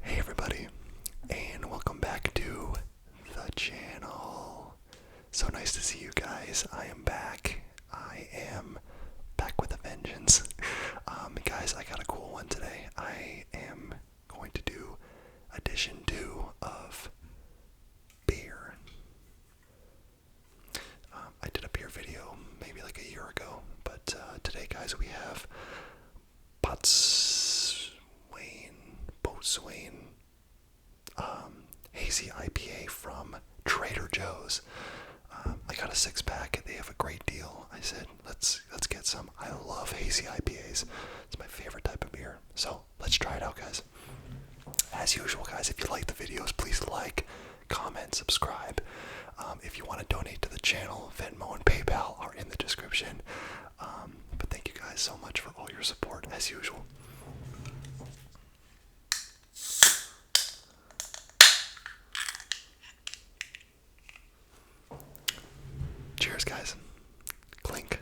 Hey everybody, and welcome back to the channel. So nice to see you guys. I am back. I am back with a vengeance. Guys, I got a cool one today. I am going to do edition 2 of beer. I did a beer video maybe like a year ago, but today, guys, we have Boatswain, Hazy IPA from Trader Joe's. I got a 6-pack. They have a great deal. I said, let's get some. I love Hazy IPAs. It's my favorite type of beer. So let's try it out, guys. As usual, guys, if you like the videos, please like, comment, subscribe. If you want to donate to the channel, Venmo and PayPal are in the description. But thank you guys so much for all your support, as usual. Cheers, guys. Clink.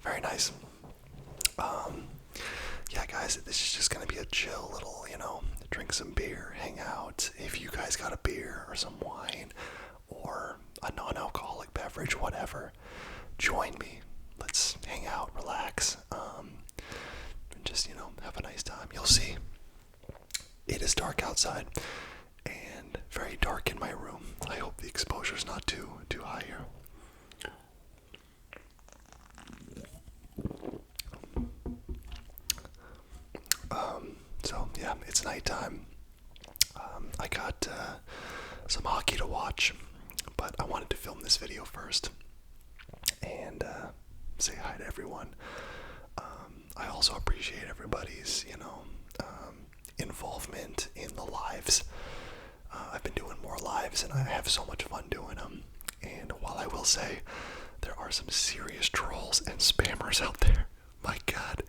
Very nice. Yeah, guys, this is just gonna be a chill little, drink some beer, hang out. If you guys got a beer or some wine or a non-alcoholic beverage, whatever, join me. Let's hang out, relax, and just, have a nice time. You'll see, it is dark outside and very dark in my room. I hope the exposure's not too high here. So yeah, it's nighttime. I got some hockey to watch, but I wanted to film this video first and say hi to everyone. I also appreciate everybody's, involvement in the lives. I've been doing more lives and I have so much fun doing them. And while I will say there are some serious trolls and spammers out there, my God,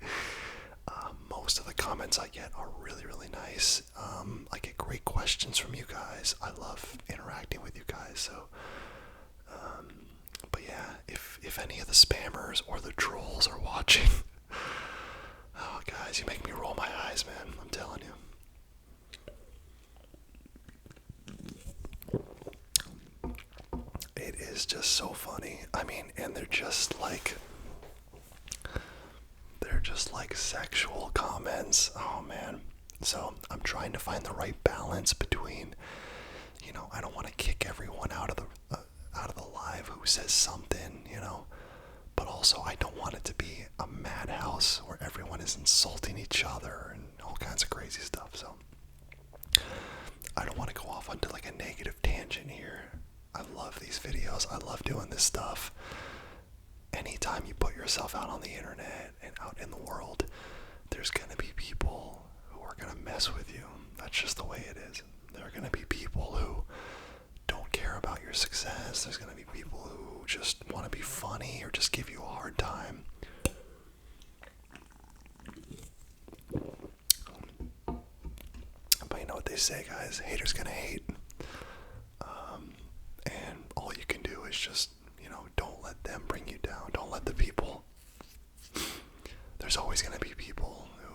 most of the comments I get are really, really nice. I get great questions from you guys. I love interacting with you guys. So, but yeah, if any of the spammers or the trolls are watching, oh, guys, you make me roll my eyes, man. I'm telling you. It is just so funny. I mean, and they're just like sexual comments. Oh man. So I'm trying to find the right balance between, I don't want to kick everyone out of the live who says something, but also I don't want it to be a madhouse where everyone is insulting each other and all kinds of crazy stuff. So I don't want to go off onto like a negative tangent here. I love these videos. I love doing this stuff. Anytime you put yourself out on the internet and out in the world, there's going to be people who are going to mess with you. That's just the way it is. There are going to be people who don't care about your success. There's going to be people who just want to be funny or just give you a hard time. But you know what they say, guys? Haters going to hate. And all you can do is just, don't let them bring you down. Don't let the people. There's always going to be people who,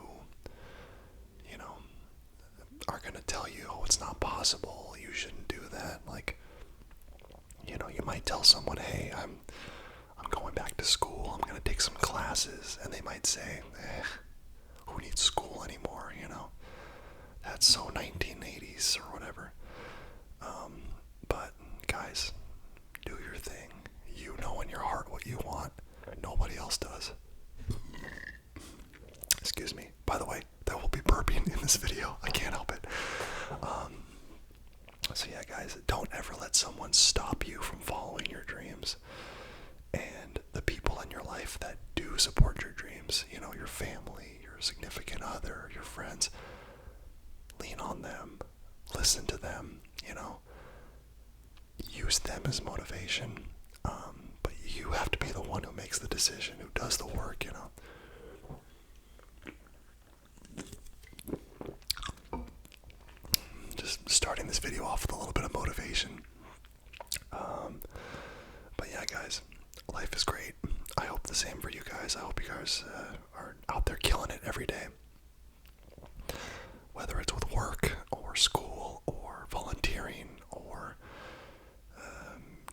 are going to tell you, oh, it's not possible. You shouldn't do that. Like, you might tell someone, hey, I'm going back to school. I'm going to take some classes. And they might say, who needs school anymore? That's so 1980s or whatever. But guys, do your thing. You know in your heart what you want. Nobody else does. Excuse me. By the way, there will be burping in this video. I can't help it. So yeah, guys, don't ever let someone stop you from following your dreams. And the people in your life that do support your dreams, your family, your significant other, your friends, lean on them. Listen to them, use them as motivation. But you have to be the one who makes the decision, who does the work, Just starting this video off with a little bit of motivation.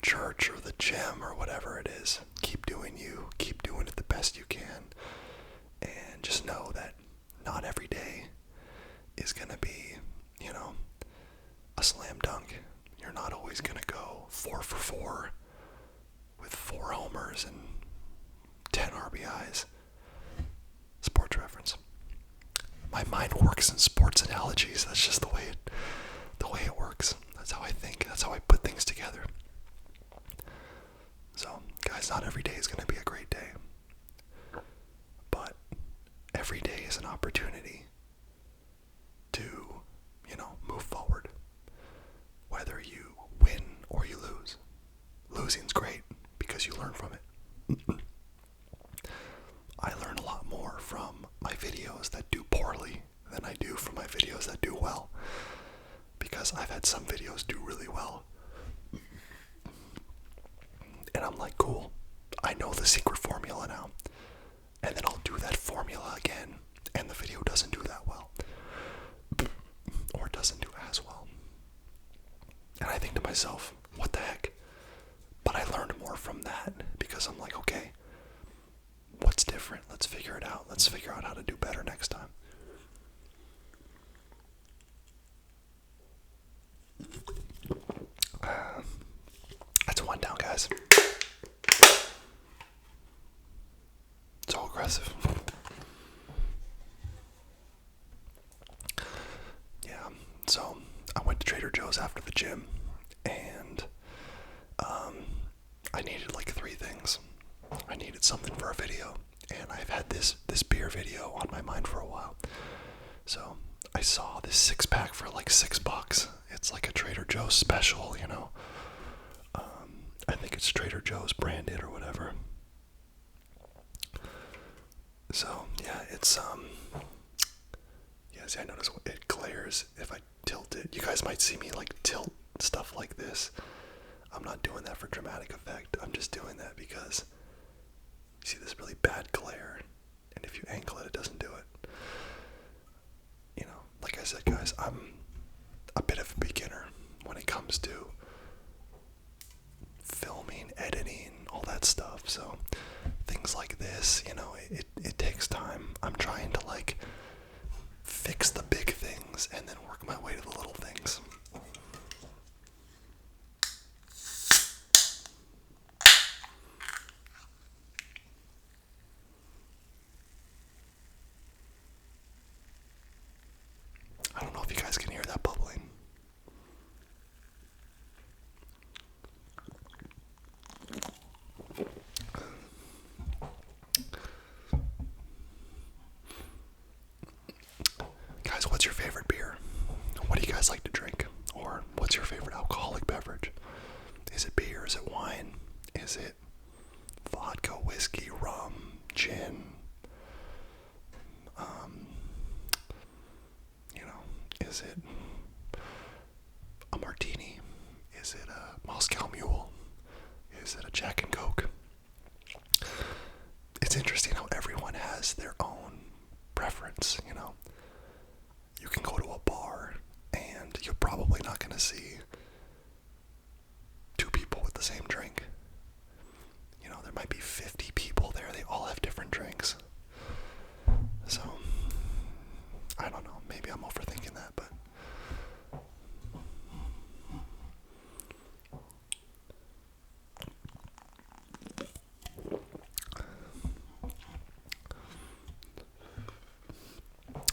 church or the gym or whatever it is. Keep doing you. Keep doing it the best you can. And just know that not every day is going to be, a slam dunk. You're not always going to go 4 for 4 with 4 homers and 10 RBIs. Sports reference. My mind works in sports analogies. That's just the way it works. That's how I think. That's how I put things together. So, guys, not every day is going to be a great day. But every day is an opportunity to, move forward. Whether you win or you lose. Losing's great because you learn from it. I learn a lot more from my videos that do poorly than I do from my videos that do well. Because I've had some videos do really well. And I'm like, cool, I know the secret formula now. And then I'll do that formula again, and the video doesn't do that well. Or it doesn't do as well. And I think to myself, what the heck? But I learned more from that, because I'm like, okay, what's different? Let's figure it out. Let's figure out how to do better next time. That's one down, guys. So aggressive. Yeah, so I went to Trader Joe's after the gym, and I needed like 3 things. I needed something for a video, and I've had this beer video on my mind for a while. So I saw this 6-pack for like $6. It's like a Trader Joe's special, I think it's Trader Joe's branded or whatever. So yeah, it's see, I notice it glares if I tilt it. You guys might see me like tilt stuff like this. I'm not doing that for dramatic effect. I'm just doing that because you see this really bad glare, and if you angle it, it doesn't do it. Like I said, guys, I'm a bit of a beginner when it comes to filming, editing, all that stuff. So things like this, it takes time. I'm trying to like fix the big things and then work my way to the little things. I don't know if you guys can hear that bubbling. Guys, what's your favorite beer? What do you guys like to drink? Or what's your favorite alcoholic beverage? Is it beer? Is it wine? Is it vodka, whiskey, rum, gin? Is it a martini? Is it a Moscow Mule? Is it a Jack and Coke? It's interesting how everyone has their own preference, You can go to a bar and you're probably not going to see 2 people with the same drink. There might be 50 people there. They all have different drinks. So, I don't know. Maybe I'm overthinking that, but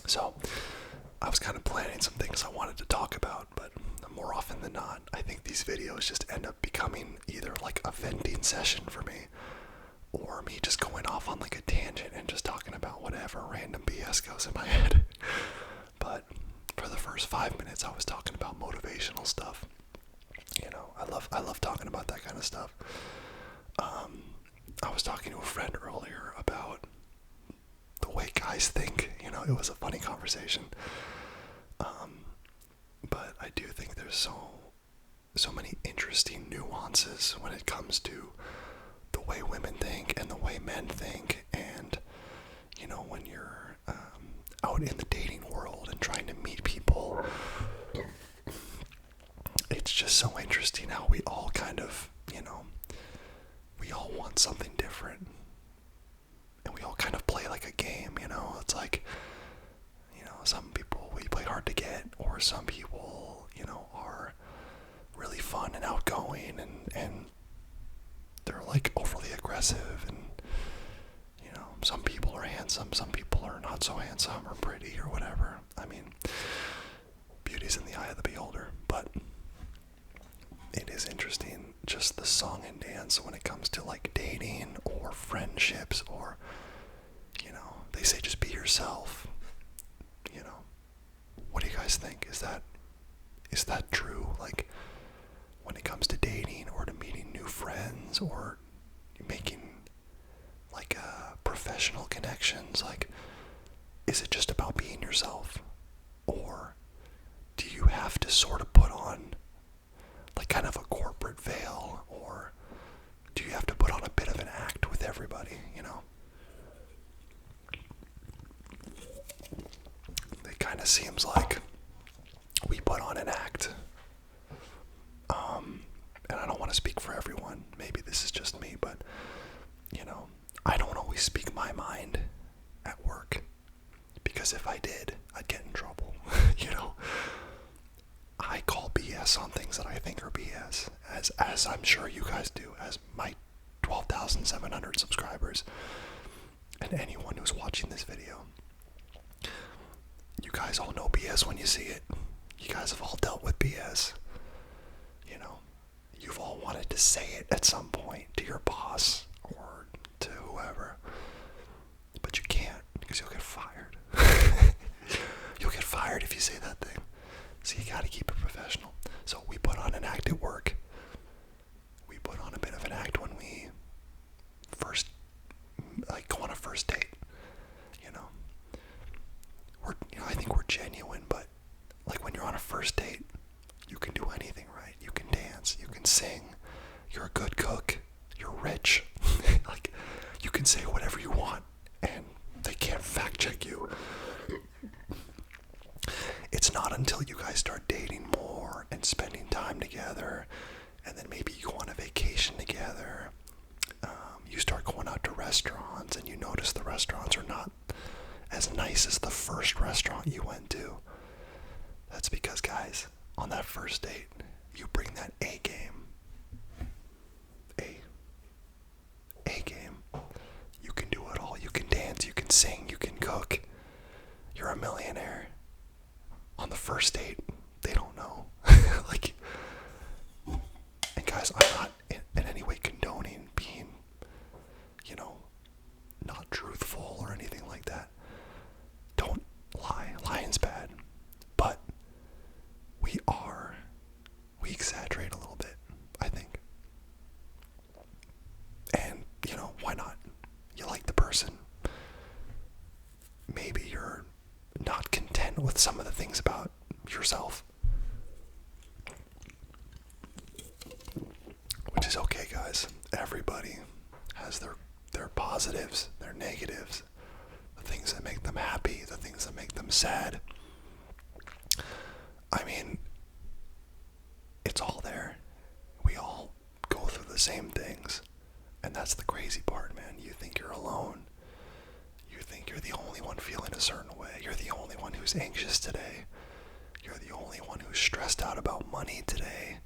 so I was kind of planning some things I wanted to talk about, but more often than not, I think these videos just end up becoming either like a venting session for me, or me just going off on like a tangent and just talking about whatever random BS goes in my head. But for the first 5 minutes, I was talking about motivational stuff. I love talking about that kind of stuff. I was talking to a friend earlier about the way guys think. It was a funny conversation. But I do think there's so many interesting nuances when it comes to the way women think and the way men think. And, when you're out in the dating world and trying to meet people, it's just so interesting how we all kind of, you know, we all want something different. And we all kind of play like a game, you know? It's like, you know, some people we play hard to get, or some people, you know, are really fun and outgoing, and they're like overly aggressive, and, you know, some people are handsome, some people are not so handsome or pretty or whatever. I mean, beauty's in the eye of the beholder, but it is interesting, just the song and dance when it comes to like dating or friendships, or, you know, they say just be yourself. You know, what do you guys think? Is that true? Like, when it comes to dating or to meeting new friends or making like professional connections, like, is it just about being yourself, or do you have to sort of put on like kind of a corporate veil, or do you have to put on a bit of an act with everybody, you know? It kind of seems like we put on an act. And I don't want to speak for everyone. Maybe this is just me, but, you know, I don't always speak my mind at work, because if I did, I'd get in trouble. You know, I call BS on things that I think are BS, as I'm sure you guys do, as my 12,700 subscribers, and anyone who's watching this video. You guys all know BS when you see it. You guys have all dealt with BS. You know, you've all wanted to say it at some point to your boss or to whoever, but you can't, because you'll get fired. You'll get fired if you say that thing. So you gotta keep it professional. So we put on an act at work. We put on a bit of an act when we first, like, go on a first date. You know, I think we're genuine, but like when you're on a first date, you can do anything, right? You can dance, you can sing, you're a good cook, you're rich. Like, you can say whatever you want, and they can't fact check you. It's not until you guys start dating more and spending time together, and then maybe you go on a vacation together, you start going out to restaurants, and you notice the restaurants are not as nice as the first restaurant you went to. That's because, guys, on that first date, you bring that A game. A game. You can do it all. You can dance, you can sing, you can cook. You're a millionaire. On the first date, they don't know. Like, and guys, I'm not in any way condoning being, you know, not truthful or anything like that. Don't lie. Lying's bad. But we exaggerate a little bit, I think. And, you know, why not? You like the person. Maybe you're not content with some of the things about yourself, which is okay, guys. Everybody has their positives, their negatives, the things that make them happy, the things that make them sad. I mean, it's all there. We all go through the same things, and that's the crazy part, man. You think you're alone. You think you're the only one feeling a certain way. You're the only one who's anxious today. You're the only one who's stressed out about money today.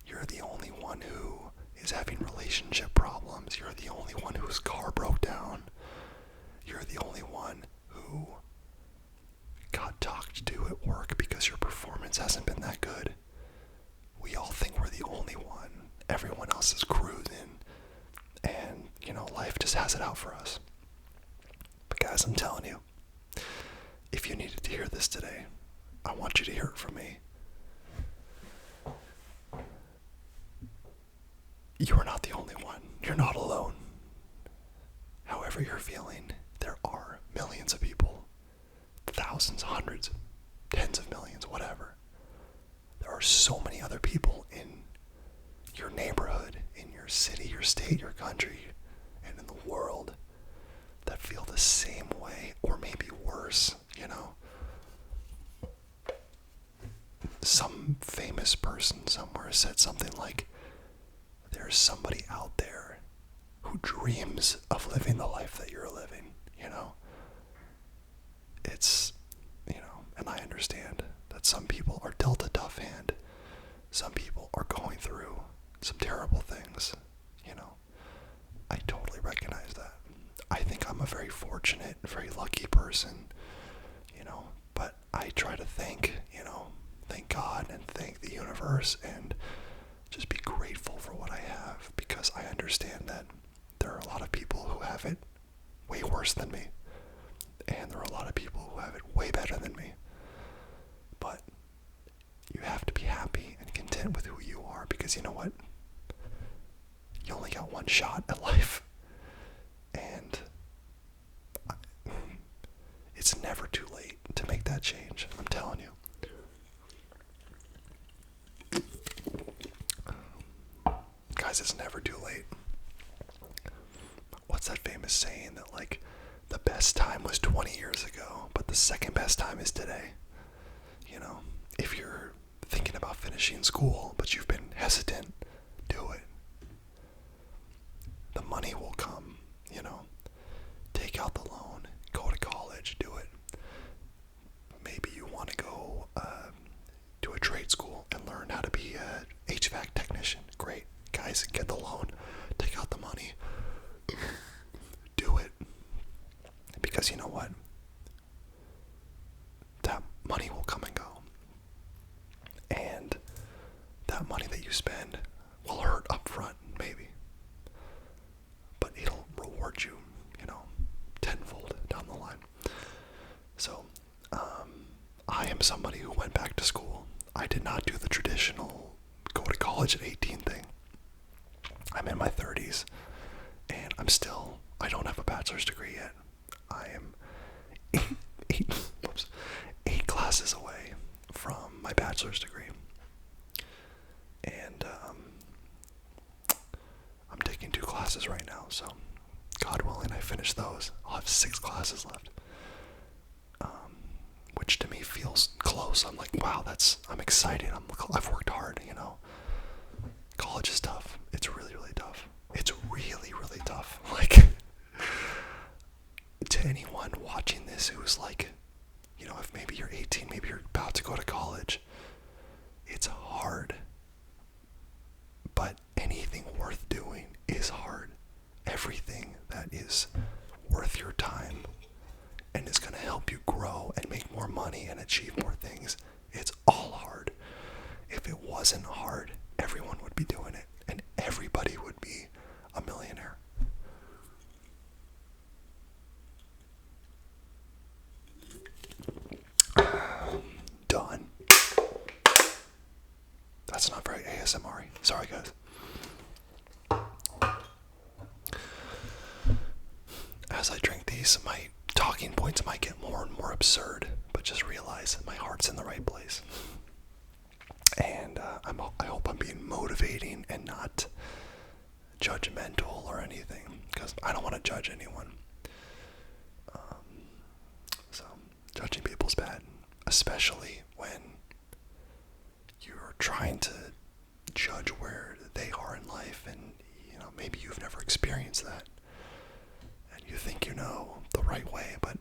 You're the only one who is having relationship problems. You're the only one whose car broke down. You're the only one who got talked to at work because your performance hasn't been that good. We all think we're the only one. Everyone else is cruising, and, you know, life just has it out for us. But guys, I'm telling you, if you needed to hear this today, I want you to hear it from me. You are not the only one. You're not alone. However you're feeling, there are millions of people, thousands, hundreds, tens of millions, whatever. There are so many other people in your neighborhood, in your city, your state, your country, and in the world that feel the same way, or maybe worse, you know? Some famous person somewhere said something like, there's somebody out there who dreams of living the life that you're living, you know? It's, and I understand that some people are dealt a tough hand. Some people are going through some terrible things, you know? I totally recognize that. I think I'm a very fortunate, very lucky person, but I try to thank God and thank the universe and just be grateful for what I have, because I understand that there are a lot of people who have it way worse than me, and there are a lot of people who have it way better than me. But you have to be happy and content with who you are, because you know what? You only got one shot at life. And it's never too late to make that change. I'm telling you. Guys, it's never too late. What's that famous saying that, like, the best time was 20 years ago, but the second best time is today? If you're thinking about finishing school, but you've been hesitant, do it. The money will come, Take out the loan, go to college, do it. Maybe you want to go to a trade school and learn how to be a HVAC technician. Great. Guys, get the loan, take out the money, do it. Because you know what? That money will come and go. And that money that you spend will hurt up front, maybe. But it'll reward you, tenfold down the line. So, I am somebody who went back to school. I did not do the traditional go to college at 18 thing. I'm in my 30s, and I don't have a bachelor's degree yet. I am eight classes away from my bachelor's degree. And I'm taking 2 classes right now, so God willing, I finish those. I'll have 6 classes left, which to me feels close. I'm like, wow, I'm excited. I've worked hard, College is tough. It's really, really tough. It's really, really tough. Like, to anyone watching this who's like, if maybe you're 18, maybe you're about to go to college, it's hard. But anything worth doing is hard. Everything that is worth your time and is going to help you grow and make more money and achieve more things, it's all hard. If it wasn't hard, everyone would be doing it, and everybody would be a millionaire. Done. That's not very ASMR-y. Sorry, guys. As I drink these, my talking points might get more and more absurd, but just realize my heart's in the right place. And I hope I'm being motivating and not judgmental or anything, because I don't want to judge anyone. So judging people's bad, especially when you're trying to judge where they are in life, and maybe you've never experienced that, and you think you know the right way, but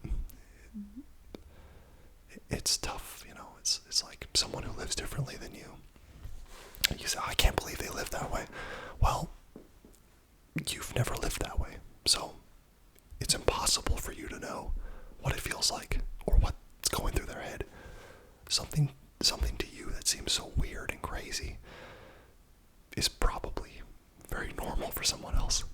it's tough. It's like someone who lives differently than you. You say, I can't believe they live that way. Well, you've never lived that way, so it's impossible for you to know what it feels like or what's going through their head. Something to you that seems so weird and crazy is probably very normal for someone else.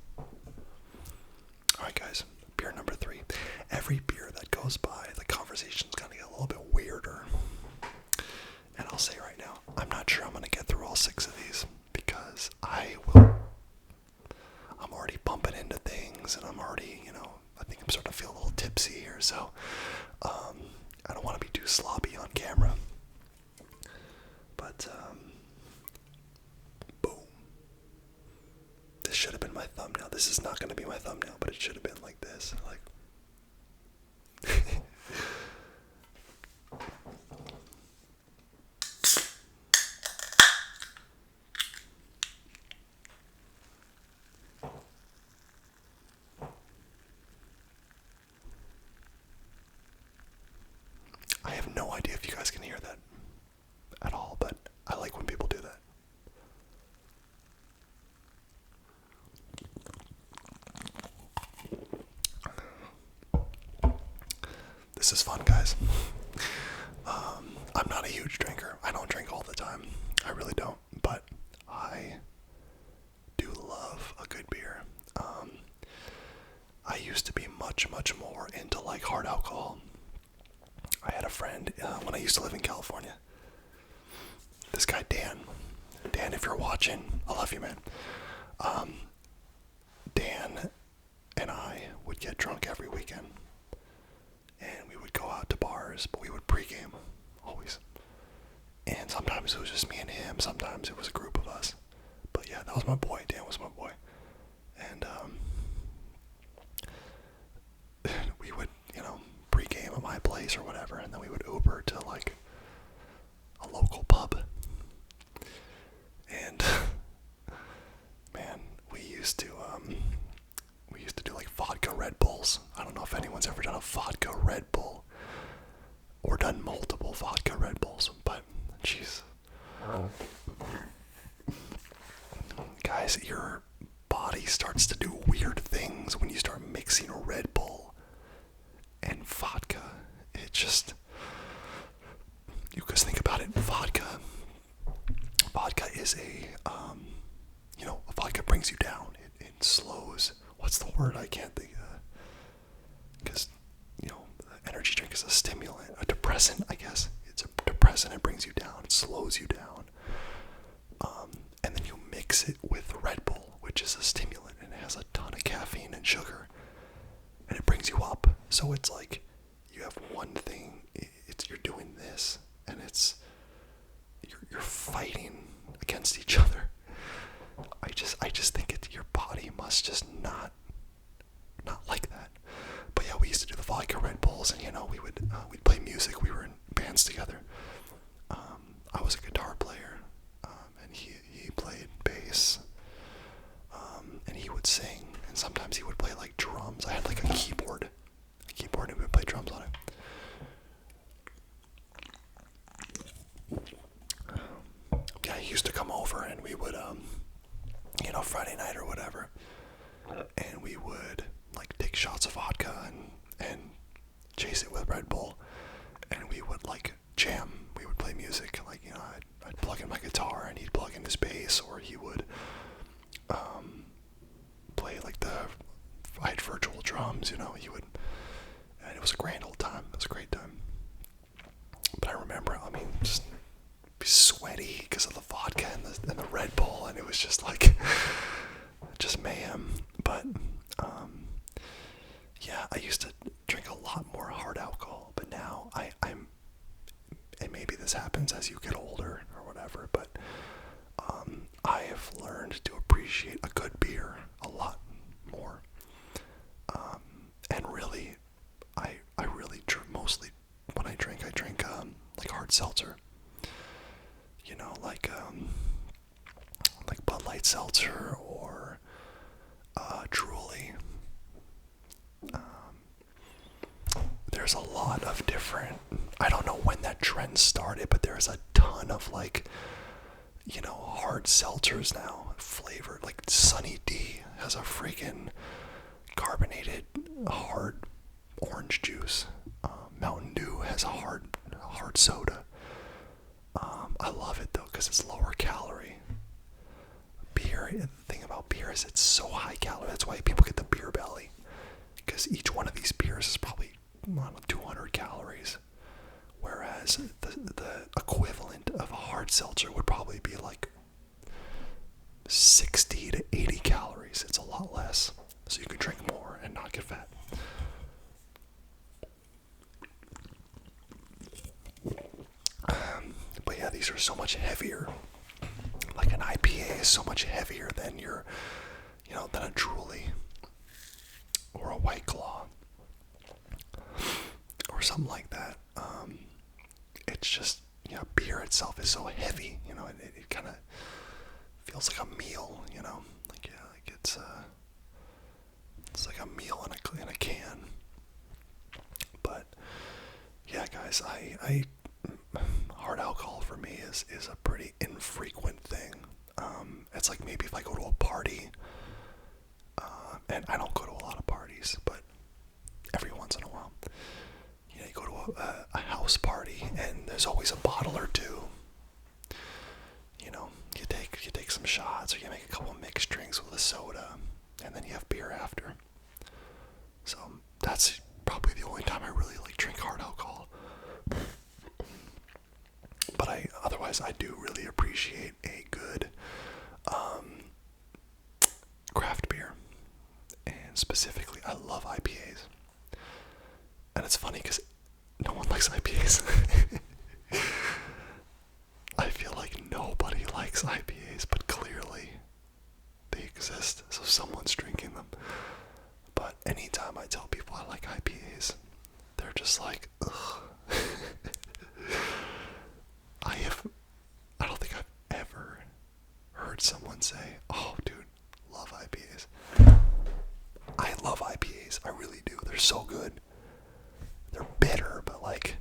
Alright, guys, beer number 3. Every beer that goes by, the conversation's gonna get a little bit weirder. And I'll say right now, I'm not sure I'm gonna get through all 6 of these, because I'm already bumping into things, and I'm already, I think I'm starting to feel a little tipsy here, so I don't want to be too sloppy on camera. But boom. This should have been my thumbnail. This is not going to be my thumbnail, but it should have been like this. Like, this is fun, guys. I'm not a huge drinker. I don't drink all the time. I really don't. But I do love a good beer. I used to be much, much more into like hard alcohol. I had a friend when I used to live in California. This guy, Dan. Dan, if you're watching, I love you, man. Dan and I would get drunk every weekend. And we would go out to bars, but we would pregame, always. And sometimes it was just me and him, sometimes it was a group of us. But yeah, that was my boy. Dan was my boy. And we would, pregame at my place or whatever, and then we would Uber to like a local pub. And man, we used to do like vodka Red Bulls. I don't know if anyone's ever done a vodka Red Bull or done multiple vodka Red Bulls, but jeez. Guys, your body starts to do weird things when you start mixing a Red Bull and vodka. It just, you guys think about it, vodka is vodka brings you down. It slows, what's the word? I can't think of, because, energy drink is a stimulant, a depressant, I guess. It's a depressant, it brings you down, it slows you down. And then you mix it with Red Bull, which is a stimulant, and it has a ton of caffeine and sugar, and it brings you up. So it's like, you have one thing, you're doing this, and you're fighting against each other. I just think your body must just not like that. But yeah, we used to do the vodka Red Bulls, and we'd play music. We were in bands together. I was a guitar player, and he played bass, and he would sing, and sometimes he would play like drums. I had like a keyboard, and we would play drums on it. Yeah, he used to come over, and we would, Friday night or whatever, and we would like take shots of vodka and chase it with Red Bull, and we would like jam. We would play music, like, I'd plug in my guitar and he'd plug in his bass, or he would play like I had virtual drums, he would, and it was a grand old time. It was a great time. But I remember, just be sweaty because of the vodka and the Red Bull, and it was just like, just mayhem. But yeah, I used to drink a lot more hard alcohol, but now I'm, and maybe this happens as you get older or whatever, but I have learned to appreciate a good beer a lot more. And really, I really mostly when I drink like hard seltzer. Like Bud Light seltzer or Truly. There's a lot of different, I don't know when that trend started, but there's a ton of like, hard seltzers now, flavored. Like Sunny D has a freaking carbonated hard orange juice. Mountain Dew has a hard soda. I love it though, because it's lower calorie. Beer, the thing about beer is it's so high calorie. That's why people get the beer belly, because each one of these beers is probably 200 calories, whereas the equivalent of a hard seltzer would probably be like 60 to 80 calories. It's a lot less, so you can drink more and not get fat. But yeah, these are so much heavier. Like an IPA is so much heavier than than a Truly or a White Claw or something like that. It's just, beer itself is so heavy, it kind of feels like a meal, like it's like a meal in a can. But yeah, guys, I hard alcohol for me is a pretty infrequent thing. It's like maybe if I go to a party, and I don't go to a lot of parties, but every once in a while, you go to a house party and there's always a bottle or two. You know, you take some shots, or you make a couple mixed drinks with a soda, and then you have beer after. So that's probably the only time I really like drink hard alcohol. But otherwise I do really appreciate a good craft beer, and specifically I love IPAs. And it's funny because no one likes IPAs. I feel like nobody likes IPAs, but clearly they exist, so someone's drinking them. But anytime I tell people I like IPAs, they're just like, ugh. I don't think I've ever heard someone say, oh dude, love IPAs. I love IPAs, I really do. They're so good. They're bitter, but like,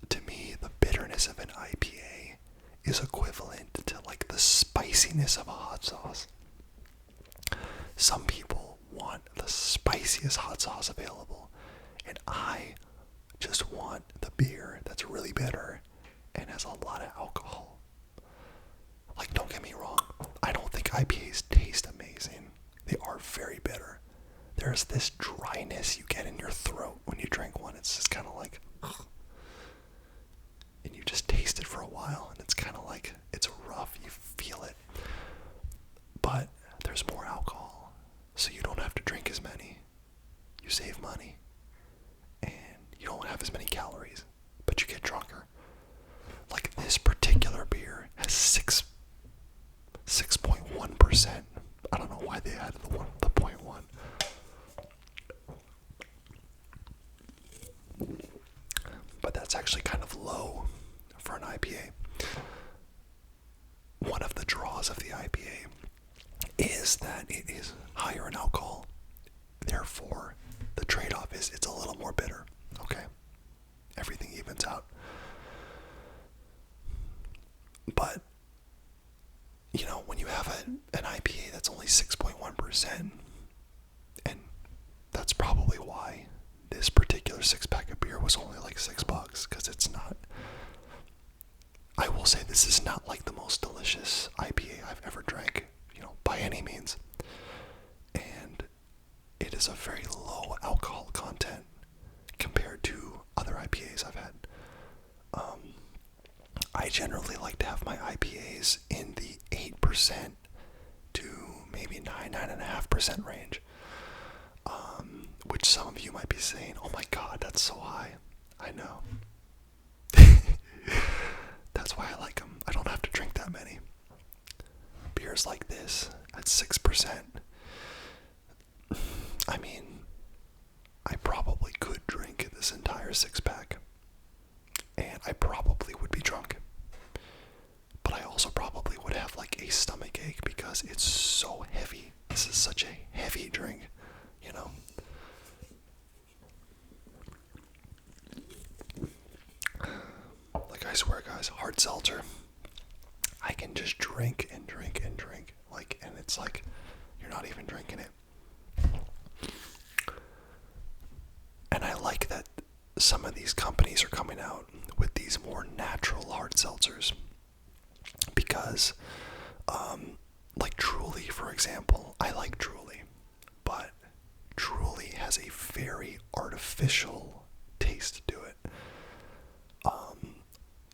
to me, the bitterness of an IPA is equivalent to like the spiciness of a hot sauce. Some people want the spiciest hot sauce available, and I just want the beer that's really bitter and has a lot of alcohol. Like, don't get me wrong, I don't think IPAs taste amazing. They are very bitter. There's this dryness you get in your throat when you drink one. It's just kind of like, ugh. And you just taste it for a while, and it's kind of like, it's rough, you feel it. But there's more alcohol, so you don't have to drink as many. You save money, and you don't have as many calories, but you get drunker. Like, this particular beer has 6.1%. I don't know why they added the 0.1. But that's actually kind of low for an IPA. One of the draws of the IPA is that it is higher in alcohol. Therefore, the trade-off is it's a little more bitter. Okay? Everything evens out. But, you know, when you have an IPA that's only 6.1%, and that's probably why this particular 6-pack of beer was only like $6, because it's not, I will say this is not like the most delicious IPA I've ever drank, you know, by any means. And it is a very low alcohol content compared to other IPAs I've had. I generally like to have my IPAs in the 8% to maybe 9.5% range. Which some of you might be saying, oh my god, that's so high. I know. That's why I like them. I don't have to drink that many. Beers like this at 6%. I mean, I probably could drink this entire 6-pack. And I probably would be drunk. But I also probably would have like a stomach ache because it's so heavy. This is such a heavy drink, you know. Like, I swear, guys, hard seltzer, I can just drink and drink and drink. Like, and it's like, you're not even drinking it. And I like that some of these companies are coming out with these more natural hard seltzers. Because, like Truly, for example, I like Truly, but Truly has a very artificial taste to it.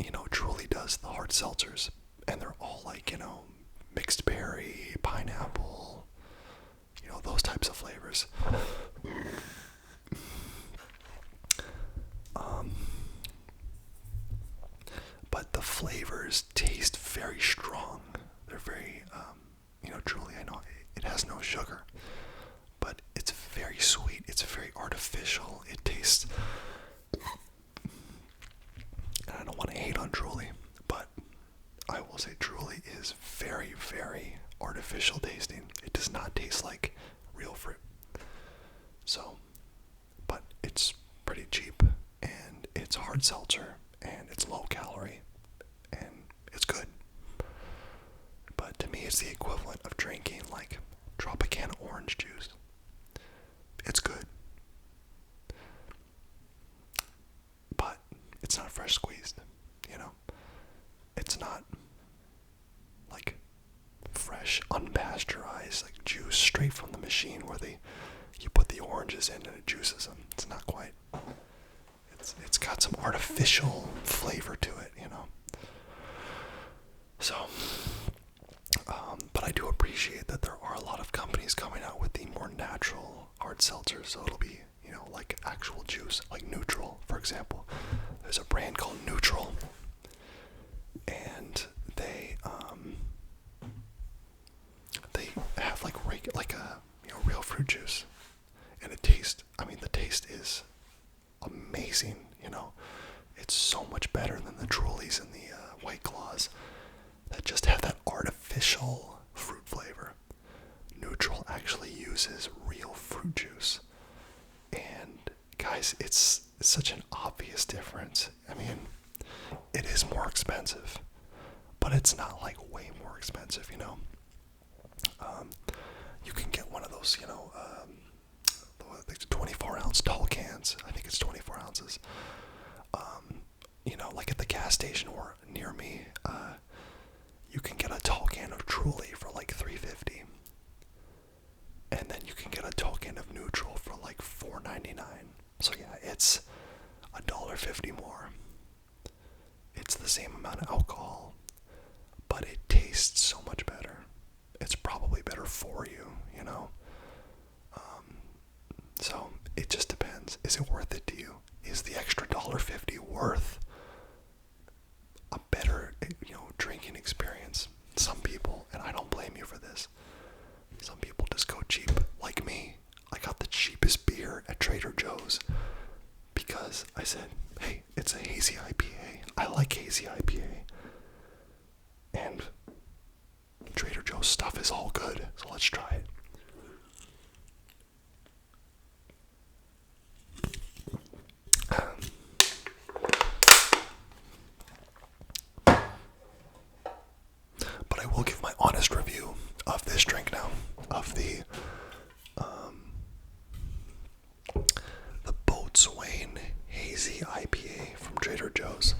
You know, Truly does the hard seltzers, and they're all like, you know, mixed berry, pineapple, you know, those types of flavors. But the flavors taste very strong. They're very, you know, Truly, I know it has no sugar, but it's very sweet. It's very artificial. It tastes, and I don't want to hate on Truly, but I will say Truly is very, very artificial tasting. It does not taste like real fruit. So, but it's pretty cheap, and it's hard seltzer, and it's low calorie, and it's good. But to me, it's the equivalent of drinking like Tropicana orange juice. It's good. fresh squeezed, you know. It's not like fresh, unpasteurized, like juice straight from the machine where you put the oranges in and it juices them. It's not quite. It's got some artificial flavor to it, you know. So, but I do appreciate that there are a lot of companies coming out with the more natural hard seltzers. So it'll be, you know, like actual juice, like Neutral, for example. There's a brand called Neutral, and they have like a, you know, real fruit juice, and it tastes. I mean, the taste is amazing. You know, it's so much better than the Trulies and the White Claws that just have that artificial fruit flavor. Neutral actually uses real fruit juice, and guys, it's such an obvious difference. I mean, it is more expensive, but it's not like way more expensive, you know. You can get one of those, you know, the 24-ounce tall cans. I think it's 24 ounces. You know, like at the gas station or near me, you can get a tall can of Truly for like $3.50, and then you can get a tall can of Neutral for like $4.99. So yeah, it's $1.50 more. It's the same amount of alcohol, but it tastes so much better. It's probably better for you, you know. So it just depends. Is it worth it to you? Is the extra $1.50 worth a better, you know, drinking experience? Some people, and I don't blame you for this, some people just go cheap. Like me, I got the cheapest beer at Trader Joe's because I said, hey, it's a hazy IPA. I like hazy IPA. And Trader Joe's stuff is all good, so let's try it. But I will give my honest review of this drink now, of the Boatswain Hazy IPA from Trader Joe's.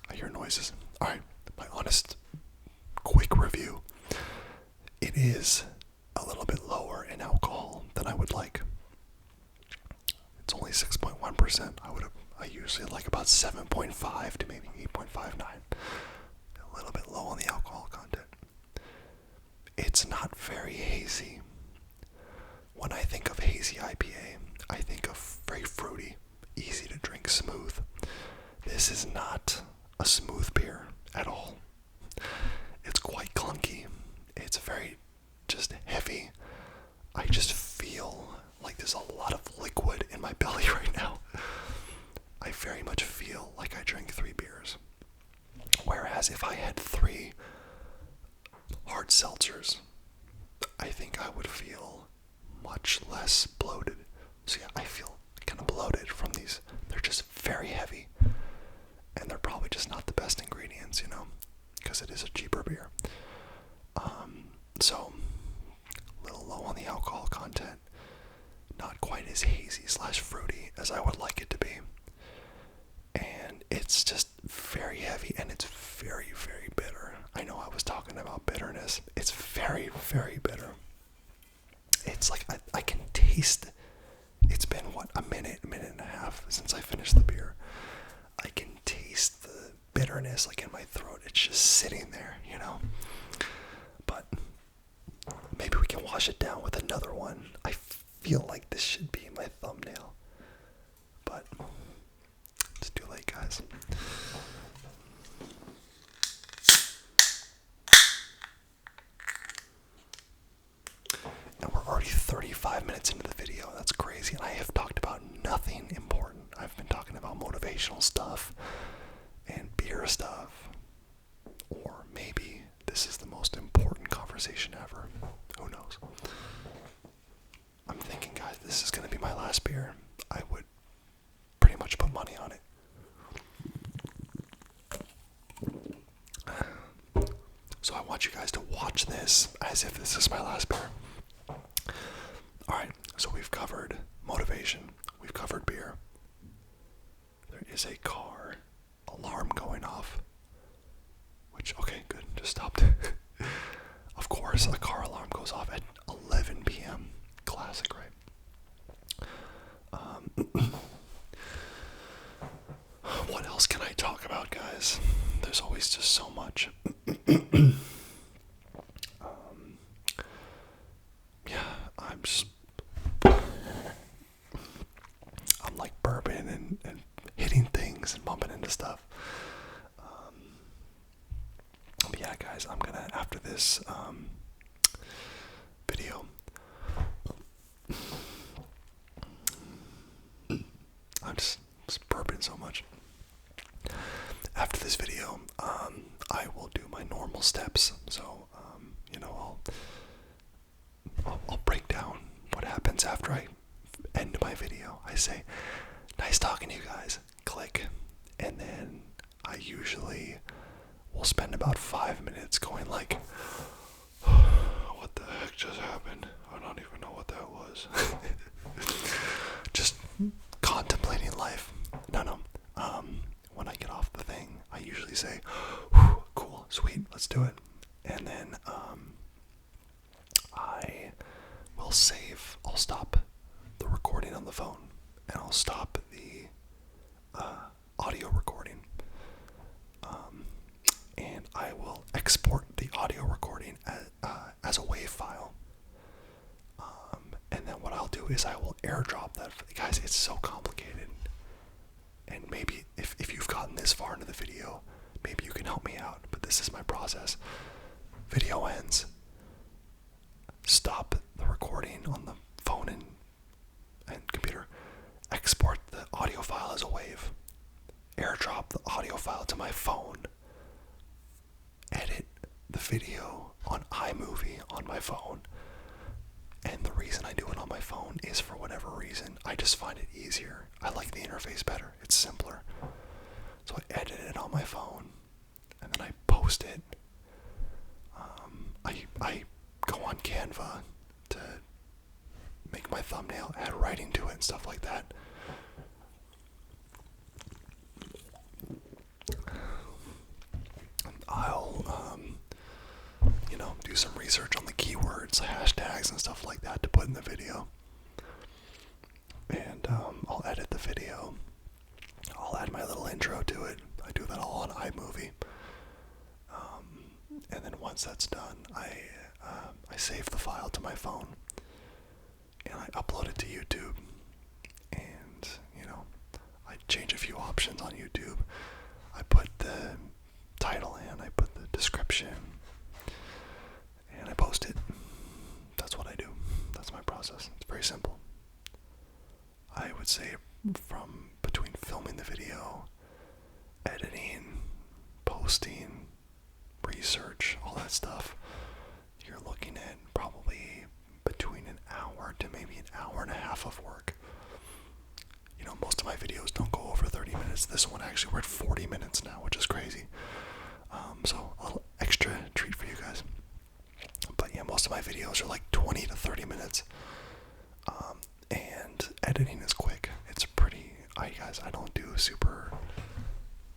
I hear noises. Alright, my honest, quick review. It is a little bit lower in alcohol than I would like. It's only 6.1%. I usually like about 7.5 to maybe 8.59. A little bit low on the alcohol content. It's not very hazy. When I think of hazy IPA, I think of very fruity, easy to drink, smooth. This is not a smooth beer at all. It's quite clunky. It's very just heavy. I just feel like there's a lot of liquid in my belly right now. I very much feel like I drank 3 beers. Whereas if I had 3 hard seltzers, I think I would feel much less bloated. So yeah, I feel kind of bloated from these. They're just very heavy. And they're probably just not the best ingredients, you know, because it is a cheaper beer. So, a little low on the alcohol content. Not quite as hazy / fruity as I would like it to be. And it's just very heavy, and it's very, very bitter. I know I was talking about bitterness. It's very, very bitter. It's like I can taste. It's been, a minute and a half since I finished the beer. I can taste the bitterness like in my throat. It's just sitting there, you know. But maybe we can wash it down with another one. I feel like this should be my thumbnail. But it's too late, guys. And we're already 35 minutes into the video. That's crazy. And I have talked about nothing important. I've been talking about motivational stuff and beer stuff. Or maybe this is the most important conversation ever. Who knows? I'm thinking, guys, this is going to be my last beer. I would pretty much put money on it. So I want you guys to watch this as if this is my last beer. Alright, so we've covered motivation. motivation. We've covered beer. There is a car alarm going off. Which, okay, good, just stopped. Of course, a car alarm goes off at 11 p.m. Classic, right? What else can I talk about, guys? There's always just so much. Yeah, I'm like burping and hitting things and bumping into stuff. But yeah, guys, I'm gonna, after this video, I'm just burping so much. After this video, I will do my normal steps. So, I'll break down what happens after I end my video. I say, nice talking to you guys, click, and then I usually will spend about 5 minutes going like, what the heck just happened? I don't even know what that was. Just contemplating life. No. When I get off the thing, I usually say, cool, sweet, let's do it. And then I will save. I'll stop the recording on the phone, and I'll stop the audio recording. And I will export the audio recording as a WAV file. And then what I'll do is I will airdrop that. Guys, it's so complicated. And maybe if you've gotten this far into the video, maybe you can help me out. But this is my process. Video ends. Stop the recording on the phone and computer. Export the audio file as a WAV. Airdrop the audio file to my phone. Edit the video on iMovie on my phone. And the reason I do it on my phone is, for whatever reason, I just find it easier. I like the interface better. It's simpler. So I edit it on my phone, and then I post it. I go on Canva to make my thumbnail, add writing to it and stuff like that. I'll do some research on the keywords, hashtags and stuff like that to put in the video. And I'll edit the video. I'll add my little intro to it. I do that all on iMovie. And then once that's done, I save the file to my phone, and I upload it to YouTube. And I change a few options on YouTube. I put the title in, I put the description, and I post it. That's what I do. That's my process. It's very simple. I would say from between filming the video, editing, posting, research, all that stuff, you're looking at probably between an hour to maybe an hour and a half of work. Most of my videos don't go over 30 minutes. This one, actually, we're at 40 minutes now, which is crazy. So a little extra treat for you guys. But yeah, most of my videos are like 20 to 30 minutes. And editing is quick. It's pretty, guys, I don't do super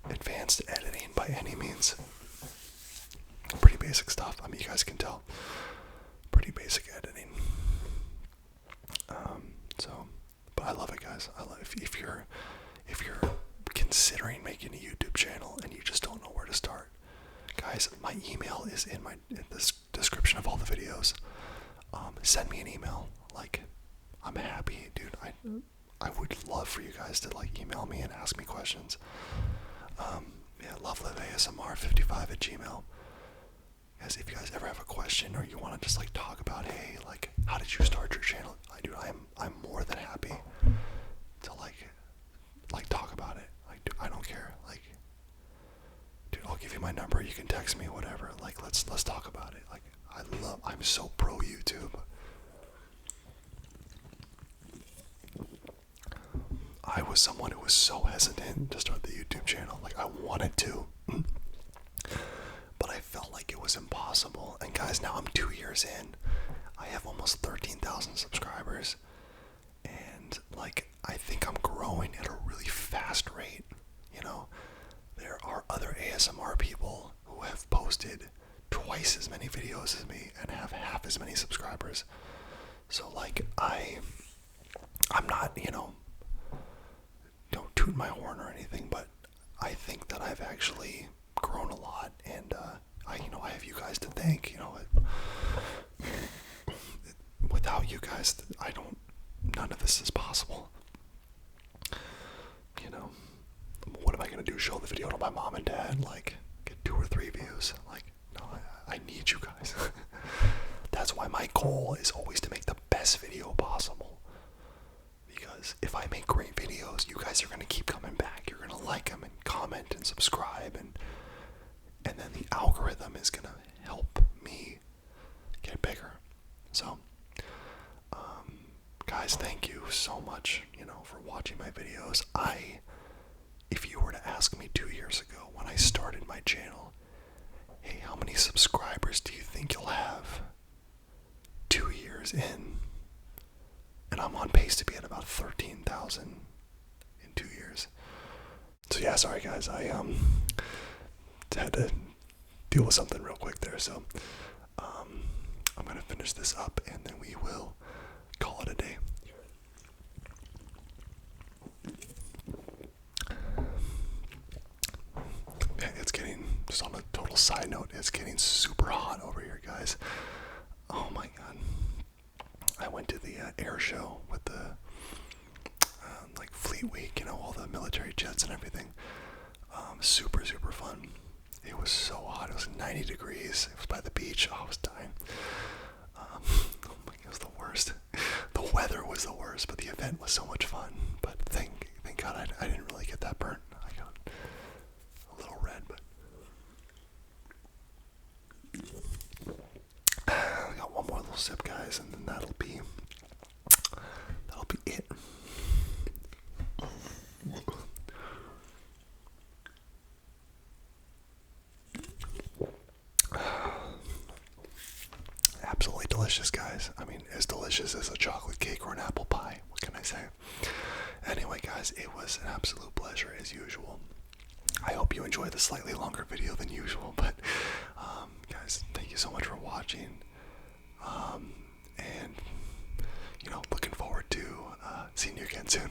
advanced editing by any means. Pretty basic stuff. I mean, you guys can tell. Pretty basic editing. But I love it, guys. I love if you're considering making a YouTube channel and you just don't know where to start, guys, my email is in the description of all the videos. Send me an email. Like, I'm happy, dude. I would love for you guys to email me and ask me questions. Yeah, lovelivasmr55@gmail.com. Guys, if you guys ever have a question or you want to just talk about, hey, how did you start your channel? I'm more than happy to talk about it. Dude, I don't care. Dude, I'll give you my number. You can text me, whatever. Let's talk about it. I'm so pro YouTube. I was someone who was so hesitant to start the YouTube channel. I wanted to, but I felt like it was impossible. And guys, now I'm 2 years in. I have almost 13,000 subscribers. And like, I think I'm growing at a really fast rate. You know, there are other ASMR people who have posted twice as many videos as me and have half as many subscribers. So like, I'm not, you know, don't toot my horn or anything, but I think that I've actually grown a lot, and I have you guys to thank. You know, without you guys, none of this is possible. You know, what am I gonna do? Show the video to my mom and dad? Like, get 2 or 3 views? Like, no, I need you guys. That's why my goal is always to make the best video possible. Because if I make great videos, you guys are gonna keep coming back. You're gonna like them and comment and subscribe, and then the algorithm is gonna help me get bigger. So, guys, thank you so much, you know, for watching my videos. If you were to ask me 2 years ago when I started my channel, hey, how many subscribers do you think you'll have 2 years in? And I'm on pace to be at about 13,000 in 2 years. So yeah, sorry guys, I had to deal with something real quick there. So I'm gonna finish this up and then we will call it a day. Yeah, it's getting, just on a total side note, it's getting super hot over here, guys. Oh my god. I went to the air show with the like Fleet Week, you know, all the military jets and everything. Super, super fun. It was so hot. It was 90 degrees. It was by the beach. Oh, I was dying. Oh my god, it was the worst. The weather was the worst, but the event was so much fun. But thank God I didn't really get that burnt. I got a little red, but I got one more little sip, guys, and then that'll be it. Absolutely delicious, guys. I mean, as delicious as a chocolate cake or an apple pie. What can I say? Anyway, guys, it was an absolute pleasure as usual. I hope you enjoyed the slightly longer video than usual, but guys, thank you so much for watching. And you know, looking forward to seeing you again soon.